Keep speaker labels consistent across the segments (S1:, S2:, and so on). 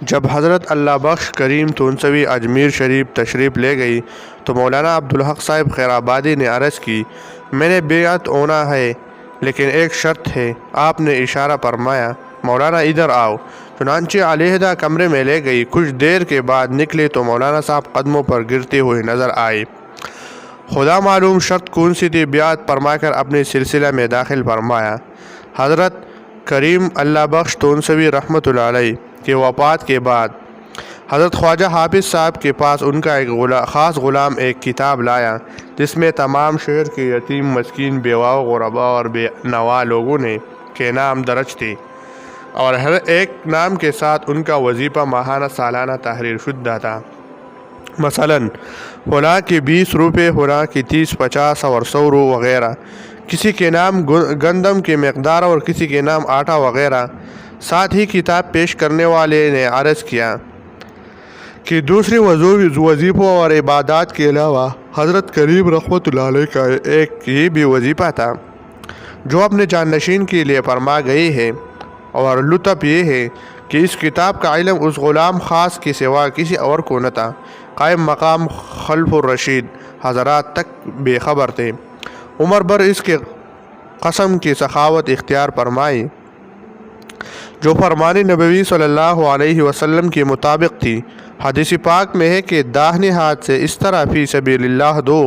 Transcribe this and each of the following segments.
S1: جب حضرت اللہ بخش کریم تونسوی اجمیر شریف تشریف لے گئی تو مولانا عبدالحق صاحب خیرآبادی نے عرض کی، میں نے بیعت ہونا ہے لیکن ایک شرط ہے۔ آپ نے اشارہ فرمایا، مولانا ادھر آؤ۔ چنانچہ علیحدہ کمرے میں لے گئی۔ کچھ دیر کے بعد نکلے تو مولانا صاحب قدموں پر گرتے ہوئے نظر آئے۔ خدا معلوم شرط کون سی تھی۔ بیعت فرما کر اپنے سلسلہ میں داخل فرمایا۔ حضرت کریم اللہ بخش تونسوی رحمۃ اللہ علیہ کی وفات کے بعد حضرت خواجہ حافظ صاحب کے پاس ان کا ایک خاص غلام ایک کتاب لایا جس میں تمام شہر کے یتیم، مسکین، بیواؤں، غرباء اور بے نوا لوگوں کے نام درج تھے اور ہر ایک نام کے ساتھ ان کا وظیفہ ماہانہ سالانہ تحریر شدہ تھا۔ مثلاً فلاں کی 20 روپے، فلاں کی 30، 50 اور 100 وغیرہ۔ کسی کے نام گندم کی مقدار اور کسی کے نام آٹا وغیرہ۔ ساتھ ہی کتاب پیش کرنے والے نے عرض کیا کہ دوسری وظیفوں اور عبادات کے علاوہ حضرت کریم رحمۃ اللہ علیہ کا ایک یہ بھی وظیفہ تھا جو اپنے جانشین کے لیے فرما گئی ہے، اور لطف یہ ہے کہ اس کتاب کا علم اس غلام خاص کے سوا کسی اور کو نہ تھا۔ قائم مقام خلف الرشید حضرات تک بے خبر تھے۔ عمر بھر اس کے قسم کی سخاوت اختیار فرمائی جو فرمان نبوی صلی اللہ علیہ وسلم کے مطابق تھی۔ حدیث پاک میں ہے کہ داہنے ہاتھ سے اس طرح فی سبیل اللہ دو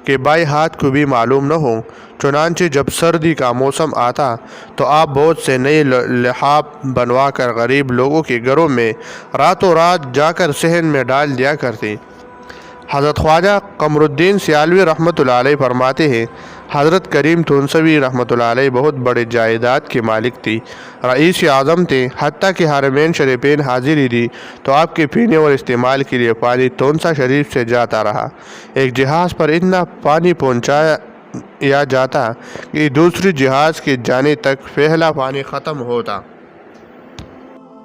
S1: کہ بائیں ہاتھ کو بھی معلوم نہ ہو۔ چنانچہ جب سردی کا موسم آتا تو آپ بہت سے نئے لحاف بنوا کر غریب لوگوں کے گھروں میں راتوں رات جا کر صحن میں ڈال دیا کرتے۔ حضرت خواجہ قمر الدین سیالوی رحمۃ اللہ علیہ فرماتے ہیں، حضرت کریم تونسوی رحمۃ اللہ علیہ بہت بڑے جائیداد کے مالک تھی، رئیس اعظم تھے، حتیٰ کہ حرمین شریفین حاضری دی تو آپ کے پینے اور استعمال کے لیے پانی تونسا شریف سے جاتا رہا۔ ایک جہاز پر اتنا پانی پہنچایا جاتا کہ دوسری جہاز کے جانے تک پہلا پانی ختم ہوتا۔